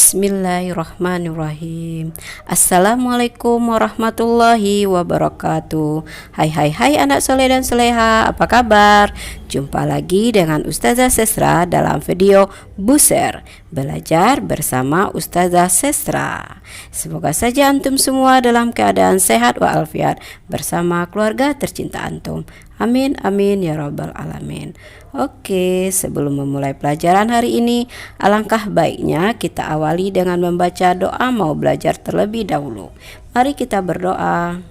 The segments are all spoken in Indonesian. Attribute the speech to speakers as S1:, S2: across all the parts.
S1: Bismillahirrahmanirrahim. Assalamualaikum warahmatullahi wabarakatuh. Hai anak soleh dan soleha, apa kabar? Jumpa lagi dengan Ustazah Sestra dalam video Buser, belajar bersama Ustazah Sestra. Semoga saja antum semua dalam keadaan sehat walafiat bersama keluarga tercinta antum. Amin amin ya rabbal alamin. Oke, sebelum memulai pelajaran hari ini, alangkah baiknya kita awali dengan membaca doa mau belajar terlebih dahulu. Mari kita berdoa.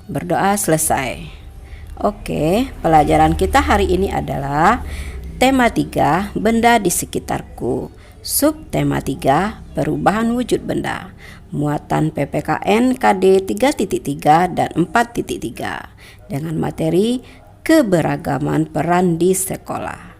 S1: Berdoa selesai. Oke, pelajaran kita hari ini adalah tema 3, benda di sekitarku. Subtema 3, perubahan wujud benda. Muatan PPKN KD 3.3 dan 4.3 dengan materi keberagaman peran di sekolah.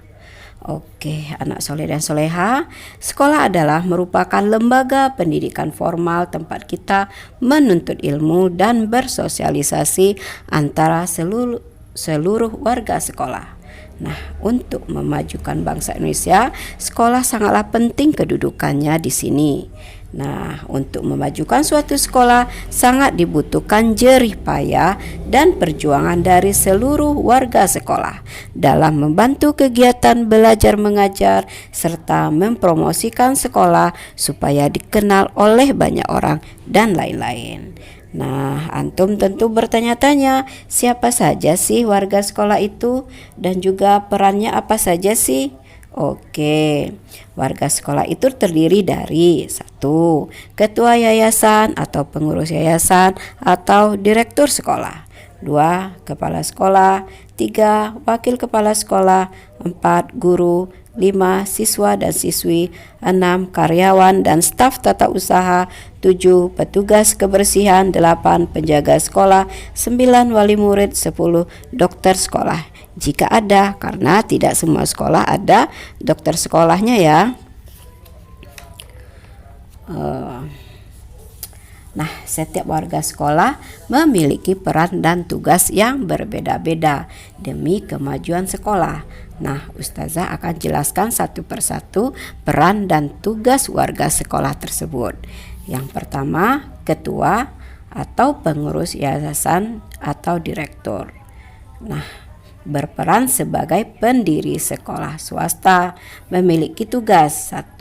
S1: Oke, anak soleh dan soleha, sekolah adalah merupakan lembaga pendidikan formal tempat kita menuntut ilmu dan bersosialisasi antara seluruh warga sekolah. Nah, untuk memajukan bangsa Indonesia, sekolah sangatlah penting kedudukannya di sini. Nah, untuk memajukan suatu sekolah sangat dibutuhkan jerih payah dan perjuangan dari seluruh warga sekolah dalam membantu kegiatan belajar mengajar serta mempromosikan sekolah supaya dikenal oleh banyak orang dan lain-lain. Nah, antum tentu bertanya-tanya, siapa saja sih warga sekolah itu dan juga perannya apa saja sih? Oke, warga sekolah itu terdiri dari 1. Ketua yayasan atau pengurus yayasan atau direktur sekolah. 2. Kepala sekolah. 3. Wakil kepala sekolah. 4. Guru. 5. Siswa dan siswi. 6. Karyawan dan staf tata usaha. 7. Petugas kebersihan. 8. Penjaga sekolah. 9. Wali murid. 10. Dokter sekolah. Jika ada, karena tidak semua sekolah ada dokter sekolahnya ya. Nah, setiap warga sekolah memiliki peran dan tugas yang berbeda-beda demi kemajuan sekolah. Nah, Ustazah akan jelaskan satu persatu peran dan tugas warga sekolah tersebut. Yang pertama, ketua atau pengurus yayasan atau direktur. Nah, berperan sebagai pendiri sekolah swasta, memiliki tugas 1.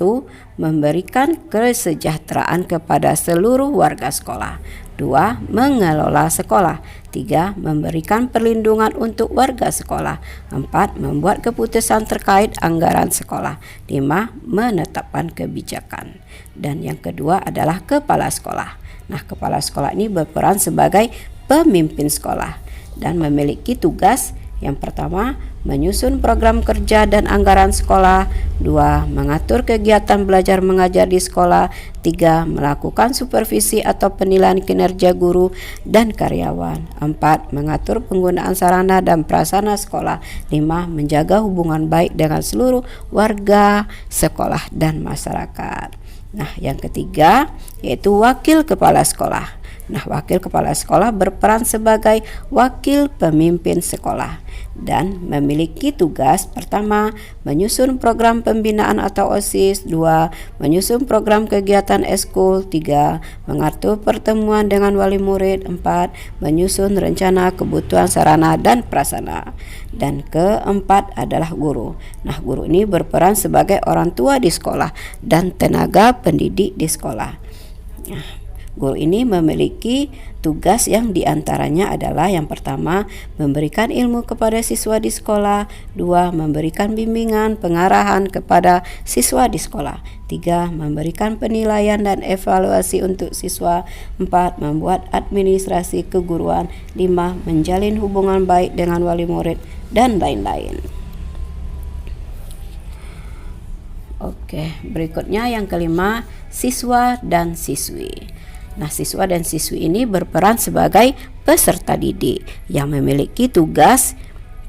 S1: Memberikan kesejahteraan kepada seluruh warga sekolah. 2. Mengelola sekolah. 3. Memberikan perlindungan untuk warga sekolah. 4. Membuat keputusan terkait anggaran sekolah. 5. Menetapkan kebijakan. Dan yang kedua adalah kepala sekolah. Nah, kepala sekolah ini berperan sebagai pemimpin sekolah dan memiliki tugas yang pertama, menyusun program kerja dan anggaran sekolah. 2. Mengatur kegiatan belajar mengajar di sekolah. 3. Melakukan supervisi atau penilaian kinerja guru dan karyawan. 4. Mengatur penggunaan sarana dan prasarana sekolah. 5. Menjaga hubungan baik dengan seluruh warga sekolah dan masyarakat. Nah, yang ketiga yaitu wakil kepala sekolah. Nah, wakil kepala sekolah berperan sebagai wakil pemimpin sekolah dan memiliki tugas pertama, menyusun program pembinaan atau OSIS. 2. Menyusun program kegiatan eskul. 3. Mengatur pertemuan dengan wali murid. 4. Menyusun rencana kebutuhan sarana dan prasarana. Dan keempat adalah guru. Nah, guru ini berperan sebagai orang tua di sekolah dan tenaga pendidik di sekolah. Nah, guru ini memiliki tugas yang diantaranya adalah yang pertama, memberikan ilmu kepada siswa di sekolah. 2. Memberikan bimbingan, pengarahan kepada siswa di sekolah. 3. Memberikan penilaian dan evaluasi untuk siswa. 4. Membuat administrasi keguruan. 5. Menjalin hubungan baik dengan wali murid dan lain-lain. Oke, berikutnya yang kelima, siswa dan siswi. Nah, siswa dan siswi ini berperan sebagai peserta didik yang memiliki tugas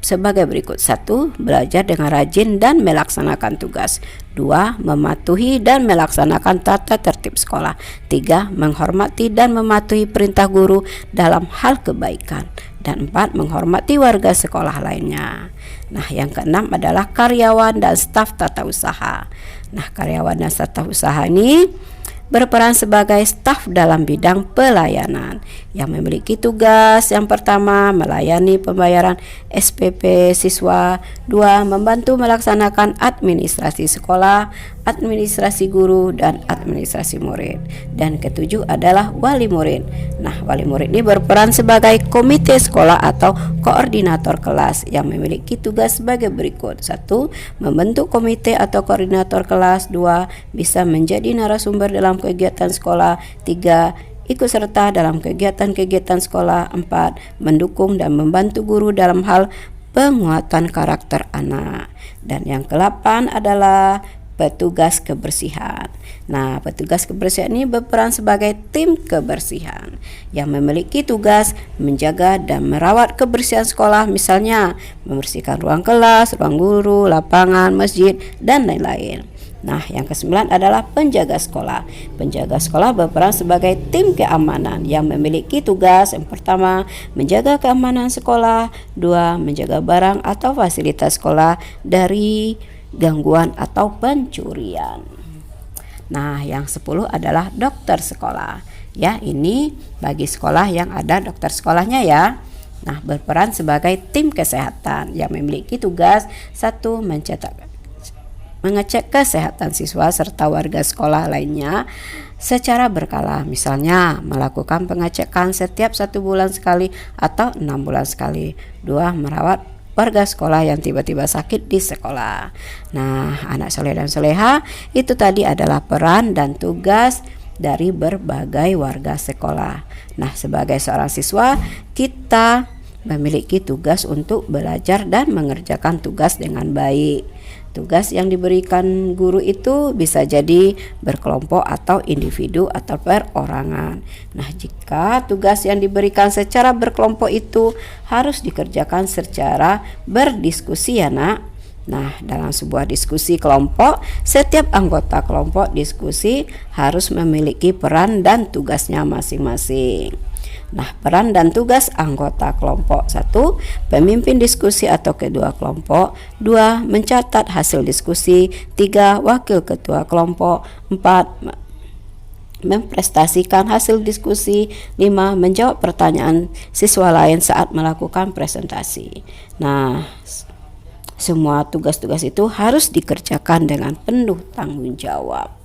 S1: sebagai berikut. 1. Belajar dengan rajin dan melaksanakan tugas. 2. Mematuhi dan melaksanakan tata tertib sekolah. 3. Menghormati dan mematuhi perintah guru dalam hal kebaikan. Dan 4. Menghormati warga sekolah lainnya. Nah, yang keenam adalah karyawan dan staf tata usaha. Nah, karyawan dan staf tata usaha ini berperan sebagai staf dalam bidang pelayanan yang memiliki tugas yang pertama melayani pembayaran SPP siswa, 2. Membantu melaksanakan administrasi sekolah, administrasi guru, dan administrasi murid. Dan ketujuh adalah wali murid. Nah, wali murid ini berperan sebagai komite sekolah atau koordinator kelas yang memiliki tugas sebagai berikut. 1. Membentuk komite atau koordinator kelas. 2. Bisa menjadi narasumber dalam kegiatan sekolah. 3. Ikut serta dalam kegiatan-kegiatan sekolah. 4. Mendukung dan membantu guru dalam hal penguatan karakter anak. Dan yang ke-8 adalah petugas kebersihan. Nah, petugas kebersihan ini berperan sebagai tim kebersihan yang memiliki tugas menjaga dan merawat kebersihan sekolah, misalnya membersihkan ruang kelas, ruang guru, lapangan, masjid, dan lain-lain. Nah, yang ke-9 adalah penjaga sekolah. Penjaga sekolah berperan sebagai tim keamanan yang memiliki tugas yang pertama menjaga keamanan sekolah, 2. Menjaga barang atau fasilitas sekolah dari gangguan atau pencurian. Nah, yang 10 adalah dokter sekolah. Ya, ini bagi sekolah yang ada dokter sekolahnya ya. Nah, berperan sebagai tim kesehatan yang memiliki tugas 1. Mengecek kesehatan siswa serta warga sekolah lainnya secara berkala, misalnya melakukan pengecekan setiap 1 bulan sekali atau 6 bulan sekali. 2. Merawat warga sekolah yang tiba-tiba sakit di sekolah. Nah, anak soleh dan soleha, itu tadi adalah peran dan tugas dari berbagai warga sekolah. Nah, sebagai seorang siswa, kita memiliki tugas untuk belajar dan mengerjakan tugas dengan baik. Tugas yang diberikan guru itu bisa jadi berkelompok atau individu atau perorangan. Nah, jika tugas yang diberikan secara berkelompok itu harus dikerjakan secara berdiskusi ya nak. Nah, dalam sebuah diskusi kelompok, setiap anggota kelompok diskusi harus memiliki peran dan tugasnya masing-masing. Nah, peran dan tugas anggota kelompok. 1. Pemimpin diskusi atau ketua kelompok. 2. Mencatat hasil diskusi. 3. Wakil ketua kelompok. 4. Mempresentasikan hasil diskusi. 5. Menjawab pertanyaan siswa lain saat melakukan presentasi. Nah, semua tugas-tugas itu harus dikerjakan dengan penuh tanggung jawab.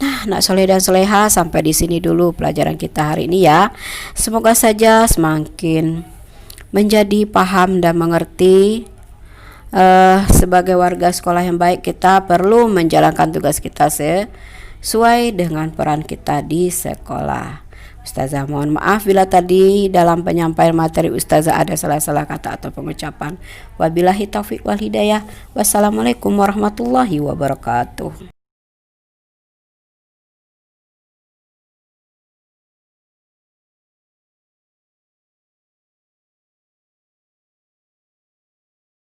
S1: Nah, anak soleh dan soleha, sampai di sini dulu pelajaran kita hari ini ya. Semoga saja semakin menjadi paham dan mengerti. Sebagai warga sekolah yang baik, kita perlu menjalankan tugas kita sesuai dengan peran kita di sekolah. Ustazah mohon maaf bila tadi dalam penyampaian materi Ustazah ada salah-salah kata atau pengucapan. Wabillahi taufiq wal hidayah. Wassalamualaikum warahmatullahi wabarakatuh.